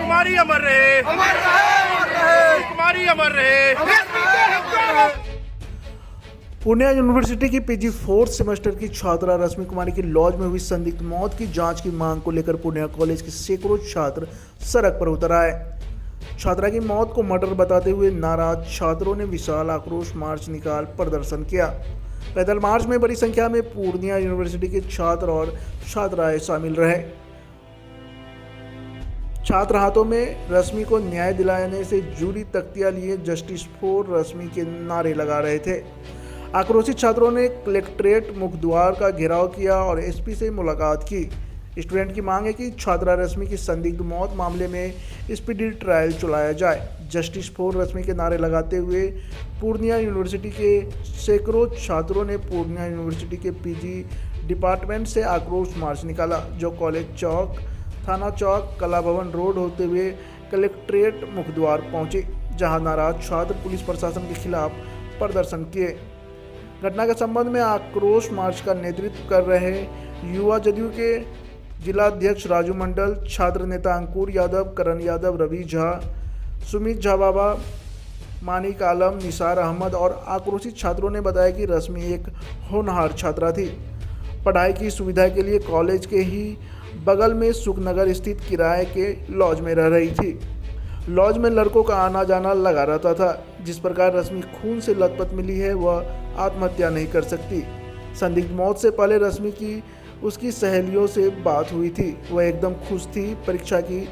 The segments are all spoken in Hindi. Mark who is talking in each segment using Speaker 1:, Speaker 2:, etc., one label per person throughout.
Speaker 1: कुमारी अमर रहे, अमर रहे, कुमारी अमर रहे।
Speaker 2: पुणे यूनिवर्सिटी की पीजी 4th सेमेस्टर की छात्रा रश्मि कुमारी की लॉज में हुई संदिग्ध मौत की जांच की मांग को लेकर पुणे कॉलेज के सैकड़ों छात्र सड़क पर उतर आए। छात्रा की मौत को मर्डर बताते हुए नाराज छात्रों ने विशाल आक्रोश मार्च निकाल प्रदर्शन किया। पैदल मार्च में बड़ी संख्या में पूर्णिया यूनिवर्सिटी के छात्र और छात्राएं शामिल रहे। छात्र हाथों में रश्मि को न्याय दिलाने से जुड़ी तख्तियां लिए जस्टिस फॉर रश्मि के नारे लगा रहे थे। आक्रोशित छात्रों ने कलेक्ट्रेट मुख्यद्वार का घेराव किया और एसपी से मुलाकात की। स्टूडेंट की मांग है कि छात्रा रश्मि की संदिग्ध मौत मामले में स्पीडी ट्रायल चलाया जाए। जस्टिस फॉर रश्मि के नारे लगाते हुए पूर्णिया यूनिवर्सिटी के सैकड़ों छात्रों ने पूर्णिया यूनिवर्सिटी के पीजी डिपार्टमेंट से आक्रोश मार्च निकाला, जो कॉलेज चौक, थाना चौक, कला भवन रोड होते हुए कलेक्ट्रेट मुख्यद्वार पहुंचे, जहां नाराज छात्र पुलिस प्रशासन के खिलाफ प्रदर्शन किए। घटना के संबंध में आक्रोश मार्च का नेतृत्व कर रहे युवा जदयू के जिलाध्यक्ष राजू मंडल, छात्र नेता अंकुर यादव, करण यादव, रवि झा, सुमित झा बाबा, मानिक आलम, निसार अहमद और आक्रोशित छात्रों ने बताया कि रश्मि एक होनहार छात्रा थी। पढ़ाई की सुविधा के लिए कॉलेज के ही बगल में सुखनगर स्थित किराए के लॉज में रह रही थी। लॉज में लड़कों का आना जाना लगा रहता था। जिस प्रकार रश्मि खून से लथपथ मिली है, वह आत्महत्या नहीं कर सकती। संदिग्ध मौत से पहले रश्मि की उसकी सहेलियों से बात हुई थी। वह एकदम खुश थी, परीक्षा की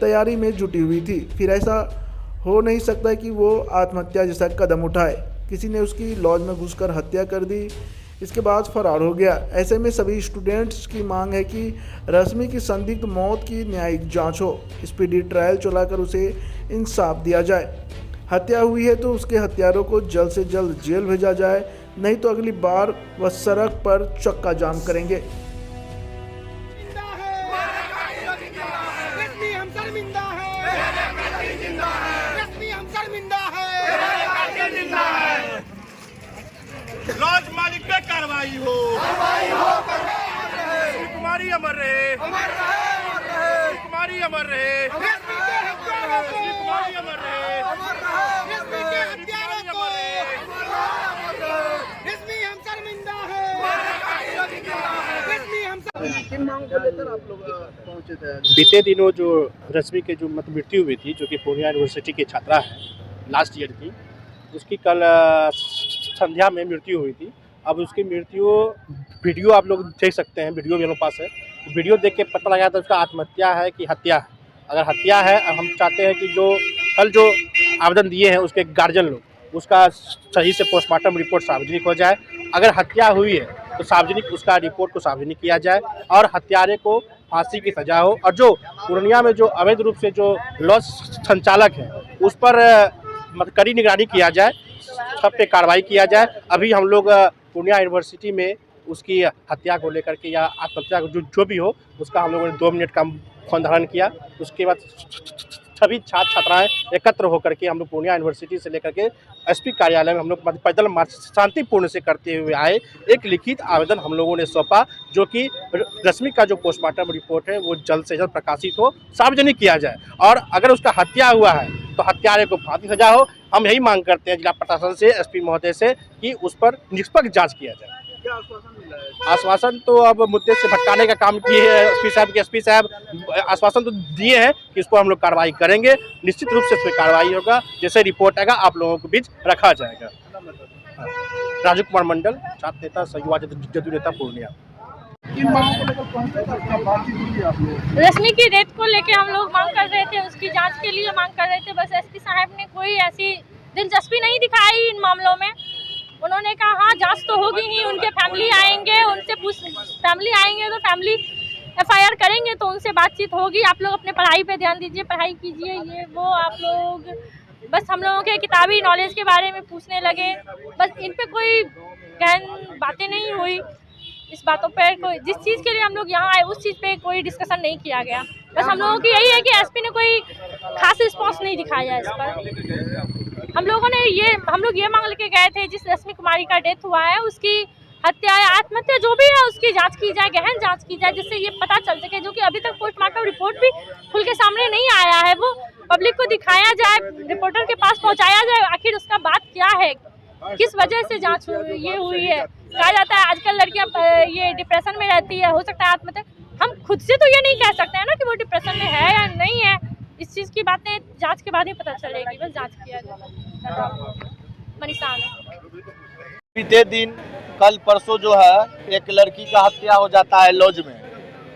Speaker 2: तैयारी में जुटी हुई थी। फिर ऐसा हो नहीं सकता कि वो आत्महत्या जैसा कदम उठाए। किसी ने उसकी लॉज में घुसकर हत्या कर दी, इसके बाद फरार हो गया। ऐसे में सभी स्टूडेंट्स की मांग है कि रश्मि की संदिग्ध मौत की न्यायिक जांच हो, स्पीडी ट्रायल चलाकर उसे इंसाफ दिया जाए। हत्या हुई है तो उसके हत्यारों को जल्द से जल्द जेल भेजा जाए, नहीं तो अगली बार वह सड़क पर चक्का जाम करेंगे।
Speaker 1: लॉज मालिक पे कार्रवाई हो, कुमारी अमर रहे, कुमारी अमर रहे, कुमारी अमर रहे।
Speaker 3: बीते दिनों जो रश्मि के जो मृत्यु हुई थी, जो कि पूर्णिया यूनिवर्सिटी की छात्रा है लास्ट ईयर की, उसकी कल संध्या में मृत्यु हुई थी। अब उसकी मृत्यु वीडियो आप लोग देख सकते हैं, वीडियो मेरे पास है। वीडियो देख के पता लगा था उसका आत्महत्या है कि हत्या है। अगर हत्या है, हम चाहते हैं कि जो कल जो आवेदन दिए हैं उसके गार्जियन लोग, उसका सही से पोस्टमार्टम रिपोर्ट सार्वजनिक हो जाए। अगर हत्या हुई है तो सार्वजनिक उसका रिपोर्ट को सार्वजनिक किया जाए और हत्यारे को फांसी की सजा हो। और जो पूर्णिया में जो अवैध रूप से जो लॉज संचालक है उस पर कड़ी निगरानी किया जाए, सब पे कार्रवाई किया जाए। अभी हम लोग पूर्णिया यूनिवर्सिटी में उसकी हत्या को लेकर के या आत्महत्या जो भी हो, उसका हम लोगों ने 2 मिनट का मौन धारण किया। उसके बाद सभी छात्र छात्राएं एकत्र होकर के हम लोग पूर्णिया यूनिवर्सिटी से लेकर के एसपी कार्यालय में हम लोग पैदल मार्च शांतिपूर्ण से करते हुए आए। एक लिखित आवेदन हम लोगों ने सौंपा, जो कि रश्मि का जो पोस्टमार्टम रिपोर्ट है वो जल्द से जल्द प्रकाशित हो, सार्वजनिक किया जाए। और अगर उसका हत्या हुआ है तो हत्यारे को फांसी सजा हो। हम यही मांग करते हैं जिला प्रशासन से, एसपी महोदय से, कि उस पर निष्पक्ष जाँच किया जाए।
Speaker 2: क्या आश्वासन मिला है?
Speaker 3: आश्वासन तो अब मुद्दे से भटकाने का काम किए हैं एसपी साहब आश्वासन तो दिए हैं कि इसको हम लोग कार्रवाई करेंगे। निश्चित रूप से इस पर कार्रवाई होगा, जैसे रिपोर्ट आएगा आप लोगों के बीच रखा जाएगा। राजू कुमार मंडल, छात्र नेता, युवा जदयू नेता, पूर्णिया।
Speaker 4: रश्मि की डेथ को लेके हम लोग मांग कर रहे थे, उसकी जांच के लिए मांग कर रहे थे। बस एसपी साहब ने कोई ऐसी दिलचस्पी नहीं दिखाई इन मामलों में। उन्होंने कहा हाँ जांच तो होगी ही, उनके फैमिली आएंगे, उनसे फैमिली आएंगे तो फैमिली एफआईआर करेंगे तो उनसे बातचीत होगी। आप लोग अपने पढ़ाई पे ध्यान दीजिए, पढ़ाई कीजिए, ये वो। आप लोग बस हम लोगों के किताबी नॉलेज के बारे में पूछने लगे। बस इन पे कोई गहन बातें नहीं हुई। इस बातों पर कोई, जिस चीज़ के लिए हम लोग यहाँ आए उस चीज़ पे कोई डिस्कशन नहीं किया गया। बस हम लोगों की यही है कि एसपी ने कोई खास रिस्पॉन्स नहीं दिखाया इस पर। हम लोग ये मांग लेके गए थे, जिस रश्मि कुमारी का डेथ हुआ है उसकी हत्या या आत्महत्या जो भी है उसकी जांच की जाए, गहन जांच की जाए, जिससे ये पता चल सके, जो कि अभी तक पोस्टमार्टम रिपोर्ट भी खुल के सामने नहीं आया है, वो पब्लिक को दिखाया जाए, रिपोर्टर के पास पहुंचाया जाए, आखिर उसका बात क्या है, किस वजह से जांच ये हुई है। कहा जाता है आजकल लड़कियां ये डिप्रेशन में रहती है, हो सकता है आत्महत्या, हम खुद से तो ये नहीं कह सकते हैं ना कि वो डिप्रेशन में है या नहीं है। इस चीज़ की बातें जांच के बाद ही पता चलेगी, बस जांच किया जाए। मनीषा
Speaker 5: बीते दिन कल परसों जो है एक लड़की का हत्या हो जाता है लॉज में,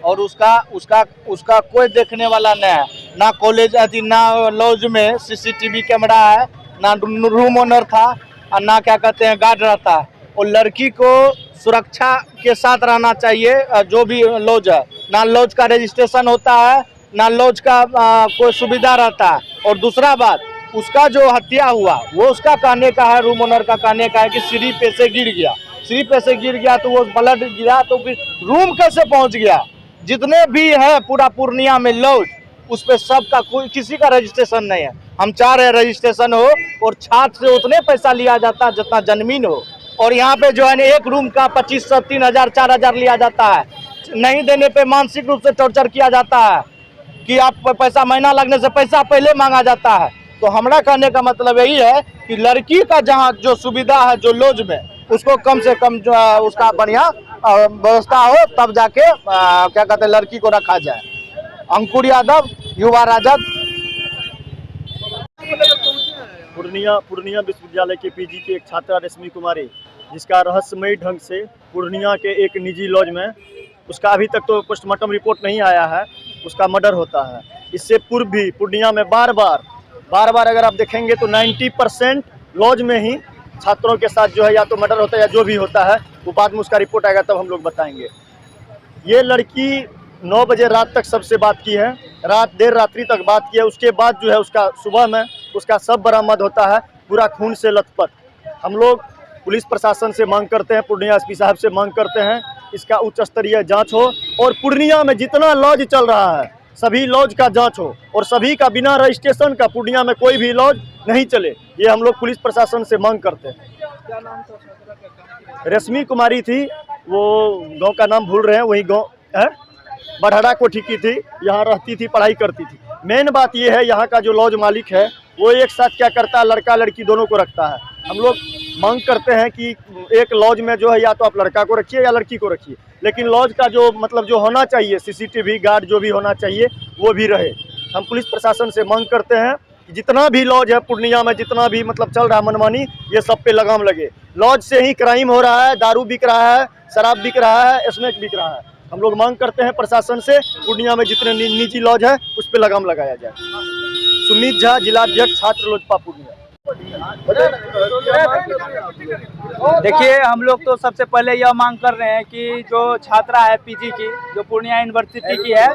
Speaker 5: और उसका कोई देखने वाला नहीं है, ना कॉलेज ना लॉज में सीसीटीवी कैमरा है, ना रूम ओनर था, और ना क्या कहते हैं गार्ड रहता है। और लड़की को सुरक्षा के साथ रहना चाहिए, जो भी लॉज है, ना लॉज का रजिस्ट्रेशन होता है, ना लॉज का कोई सुविधा रहता है। और दूसरा बात, उसका जो हत्या हुआ वो उसका कहने का है, रूम ओनर का कहने का है कि सीढ़ी पे से गिर गया, सीढ़ी पे से गिर गया तो वो ब्लड गिरा, तो फिर रूम कैसे पहुंच गया। जितने भी है पूरा पूर्णिया में लॉज, उस पे सबका कोई किसी का रजिस्ट्रेशन नहीं है। हम चाह रहे हैं रजिस्ट्रेशन हो, और छात्र से उतने पैसा लिया जाता है जितना जमीन हो। और यहाँ पे जो है ना एक रूम का 2500, 3000, 4000 लिया जाता है। नहीं देने पे मानसिक रूप से टॉर्चर किया जाता है कि आप पैसा, महीना लगने से पैसा पहले मांगा जाता है। तो हमारा कहने का मतलब यही है कि लड़की का जहाँ जो सुविधा है जो लॉज में, उसको कम से कम जो उसका बढ़िया व्यवस्था हो, तब जाके क्या कहते हैं लड़की को रखा जाए। अंकुर यादव, युवा राजद,
Speaker 6: पूर्णिया विश्वविद्यालय के पीजी की एक छात्रा रश्मि कुमारी, जिसका रहस्यमयी ढंग से पूर्णिया के एक निजी लॉज में, उसका अभी तक तो पोस्टमार्टम रिपोर्ट नहीं आया है, उसका मर्डर होता है। इससे पूर्व भी पूर्णिया में बार बार अगर आप देखेंगे तो 90% लॉज में ही छात्रों के साथ जो है या तो मर्डर होता है या जो भी होता है, वो बाद में उसका रिपोर्ट आएगा तब हम लोग बताएंगे। ये लड़की 9 बजे रात तक सबसे बात की है, देर रात्रि तक बात की है। उसके बाद जो है उसका सुबह में उसका शव बरामद होता है, पूरा खून से लथपथ। हम लोग पुलिस प्रशासन से मांग करते हैं, पूर्णिया एसपी साहब से मांग करते हैं, इसका उच्च स्तरीय जांच हो, और पूर्णिया में जितना लॉज चल रहा है सभी लॉज का जांच हो, और सभी का बिना रजिस्ट्रेशन का पूर्णिया में कोई भी लॉज नहीं चले। ये हम लोग पुलिस प्रशासन से मांग करते हैं।
Speaker 2: क्या नाम था?
Speaker 6: रश्मि कुमारी थी, वो गांव का नाम भूल रहे हैं, वही गांव है, बढ़ड़ा कोठी की थी, यहाँ रहती थी, पढ़ाई करती थी। मेन बात ये है, यहाँ का जो लॉज मालिक है वो एक साथ क्या करता है, लड़का लड़की दोनों को रखता है। हम लोग मांग करते हैं कि एक लॉज में जो है या तो आप लड़का को रखिए या लड़की को रखिए, लेकिन लॉज का जो मतलब जो होना चाहिए, सीसीटीवी गार्ड जो भी होना चाहिए वो भी रहे। हम पुलिस प्रशासन से मांग करते हैं कि जितना भी लॉज है पूर्णिया में, जितना भी मतलब चल रहा है मनमानी, ये सब पे लगाम लगे। लॉज से ही क्राइम हो रहा है, दारू बिक रहा है, शराब बिक रहा है, स्मैक बिक रहा है। हम लोग मांग करते हैं प्रशासन से, पूर्णिया में जितने निजी लॉज है उस पर लगाम लगाया जाए। सुमित झा, जिलाध्यक्ष छात्र लोजपा पूर्णिया।
Speaker 7: देखिए, हम लोग तो सबसे पहले यह मांग कर रहे हैं कि जो छात्रा है पीजी की, जो पूर्णिया यूनिवर्सिटी की है,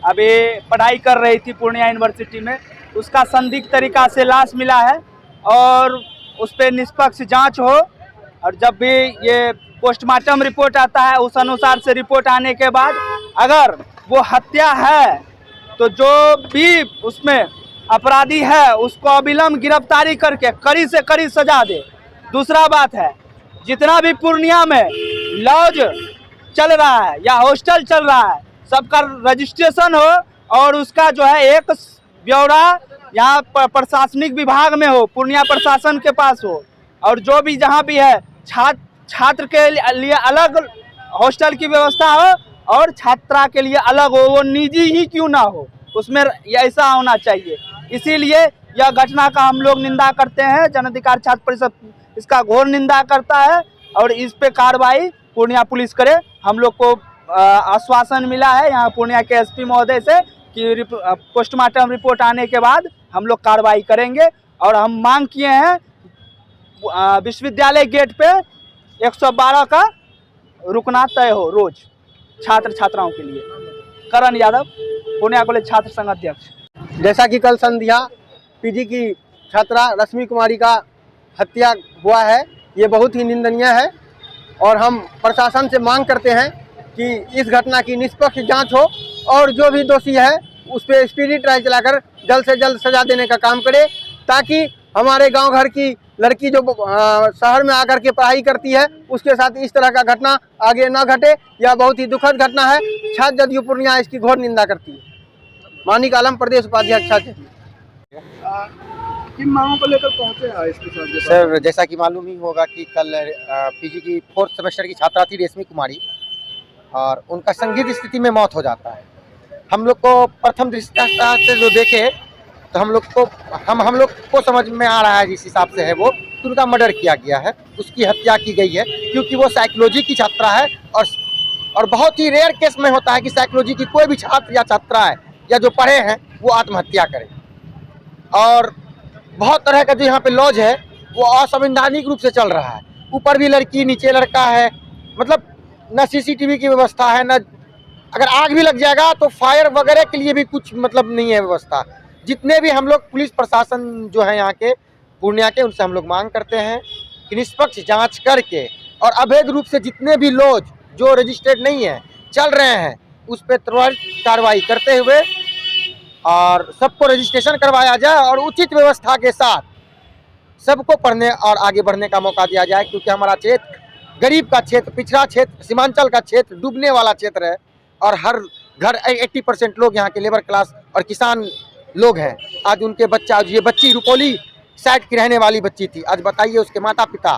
Speaker 7: अभी पढ़ाई कर रही थी पूर्णिया यूनिवर्सिटी में, उसका संदिग्ध तरीका से लाश मिला है, और उस पर निष्पक्ष जांच हो, और जब भी ये पोस्टमार्टम रिपोर्ट आता है उस अनुसार से रिपोर्ट आने के बाद अगर वो हत्या है तो जो भी उसमें अपराधी है उसको अविलंब गिरफ्तारी करके कड़ी से कड़ी सजा दे। दूसरा बात है, जितना भी पूर्णिया में लॉज चल रहा है या हॉस्टल चल रहा है, सबका रजिस्ट्रेशन हो, और उसका जो है एक ब्यौरा यहाँ प्रशासनिक विभाग में हो, पूर्णिया प्रशासन के पास हो, और जो भी जहाँ भी है छात्र के लिए अलग हॉस्टल की व्यवस्था हो और छात्रा के लिए अलग हो, वो निजी ही क्यों ना हो, उसमें ऐसा होना चाहिए। इसीलिए यह घटना का हम लोग निंदा करते हैं, जन अधिकार छात्र परिषद इसका घोर निंदा करता है, और इस पे कार्रवाई पूर्णिया पुलिस करे। हम लोग को आश्वासन मिला है यहाँ पूर्णिया के एसपी महोदय से कि पोस्टमार्टम रिपोर्ट आने के बाद हम लोग कार्रवाई करेंगे। और हम मांग किए हैं विश्वविद्यालय गेट पे 112 का रुकना तय हो रोज छात्र छात्राओं के लिए। करण यादव, पूर्णिया कॉलेज छात्र संघ अध्यक्ष।
Speaker 8: जैसा कि कल संध्या पीजी की छात्रा रश्मि कुमारी का हत्या हुआ है, ये बहुत ही निंदनीय है, और हम प्रशासन से मांग करते हैं कि इस घटना की निष्पक्ष जांच हो, और जो भी दोषी है उस पर स्पीडी ट्रायल चलाकर जल्द से जल्द सजा देने का काम करे, ताकि हमारे गांव घर की लड़की जो शहर में आकर के पढ़ाई करती है उसके साथ इस तरह का घटना आगे न घटे, यह बहुत ही दुखद घटना है। छात्र जदयू पूर्णिया इसकी घोर निंदा करती है। मानिक आलम, प्रदेश उपाध्यक्ष छात्र।
Speaker 2: किन मांगों को लेकर पहुंचे हैं इसके साथ?
Speaker 9: सर, जैसा कि मालूम ही होगा कि कल पीजी की 4th सेमेस्टर की छात्रा थी रेशमी कुमारी, और उनका संदिग्ध स्थिति में मौत हो जाता है। हम लोग को प्रथम दृष्टया से जो देखे तो हम लोग को समझ में आ रहा है जिस हिसाब से है वो कि उनका मर्डर किया गया है, उसकी हत्या की गई है, क्योंकि वो साइकोलॉजी की छात्रा है। और बहुत ही रेयर केस में होता है कि साइकोलॉजी की कोई भी छात्र या छात्रा है या जो पढ़े हैं वो आत्महत्या करे। और बहुत तरह का जो यहाँ पे लॉज है वो असंवैधानिक रूप से चल रहा है। ऊपर भी लड़की, नीचे लड़का है, मतलब न CCTV की व्यवस्था है, न अगर आग भी लग जाएगा तो फायर वगैरह के लिए भी कुछ मतलब नहीं है व्यवस्था। जितने भी हम लोग पुलिस प्रशासन जो है यहाँ के पूर्णिया के, उनसे हम लोग मांग करते हैं कि निष्पक्ष जांच करके और अवैध रूप से जितने भी लॉज जो रजिस्टर्ड नहीं है चल रहे हैं उस पर त्वरित कार्रवाई करते हुए और सबको रजिस्ट्रेशन करवाया जाए और उचित व्यवस्था के साथ सबको पढ़ने और आगे बढ़ने का मौका दिया जाए। क्योंकि हमारा क्षेत्र गरीब का क्षेत्र, पिछड़ा क्षेत्र, सीमांचल का क्षेत्र, डूबने वाला क्षेत्र है और हर घर 80% लोग यहाँ के लेबर क्लास और किसान लोग हैं। आज उनके बच्चा, आज ये बच्ची रुपौली साइड की रहने वाली बच्ची थी, आज बताइए उसके माता पिता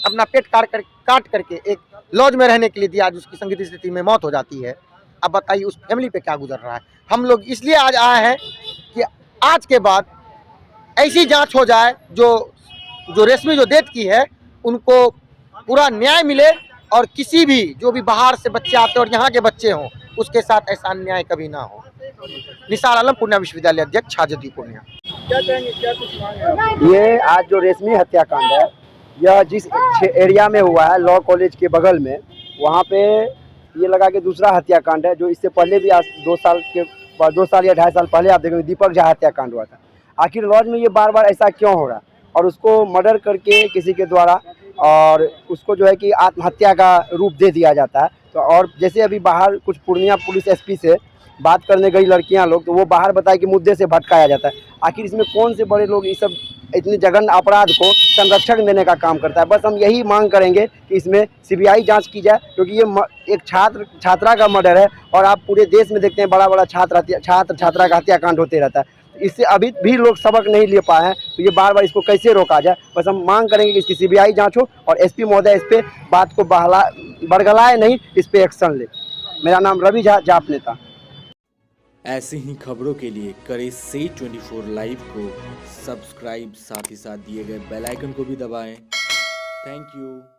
Speaker 9: अपना पेट काट करके एक लॉज में रहने के लिए दिया, आज उसकी संदिग्ध स्थिति में मौत हो जाती है। अब बताइए उस फैमिली पे क्या गुजर रहा है। हम लोग इसलिए आज आए हैं कि आज के बाद ऐसी जांच हो जाए जो रेशमी जो डेथ की है उनको पूरा न्याय मिले और किसी भी जो भी बाहर से बच्चे आते हैं और यहाँ के बच्चे हों उसके साथ ऐसा अन्याय कभी ना हो। निसार आलम, पूर्णिया विश्वविद्यालय अध्यक्ष, छात्र पूर्णिया।
Speaker 2: क्या कहेंगे, क्या कुछ मांगे?
Speaker 10: ये आज जो रेशमी हत्याकांड है, यह जिस एरिया में हुआ है लॉ कॉलेज के बगल में, वहाँ पे ये लगा कि दूसरा हत्याकांड है। जो इससे पहले भी आज 2 साल या 2.5 साल पहले आप देखेंगे दीपक झा हत्याकांड हुआ था। आखिर लॉज में ये बार बार ऐसा क्यों हो रहा है? और उसको मर्डर करके किसी के द्वारा और उसको जो है कि आत्महत्या का रूप दे दिया जाता है। तो और जैसे अभी बाहर कुछ पूर्णिया पुलिस SP से बात करने गई लड़कियां लोग, तो वो बाहर बताए कि मुद्दे से भटकाया जाता है। आखिर इसमें कौन से बड़े लोग इस सब इतनी जघन्य अपराध को संरक्षण देने का काम करता है? बस हम यही मांग करेंगे कि इसमें CBI जांच की जाए, क्योंकि ये एक छात्रा का मर्डर है और आप पूरे देश में देखते हैं बड़ा छात्रा का हत्याकांड होते रहता है। इससे अभी भी लोग सबक नहीं ले पाए हैं, तो ये बार बार इसको कैसे रोका जाए? बस हम मांग करेंगे कि इसकी CBI जांच हो और SP महोदय इस पे बात को बरगलाए नहीं, इस पे एक्शन ले। मेरा नाम रवि झा, जाप नेता।
Speaker 11: ऐसी ही खबरों के लिए करें से 24 लाइव को सब्सक्राइब, साथ ही साथ दिए गए बेल आइकन को भी दबाएं। Thank you.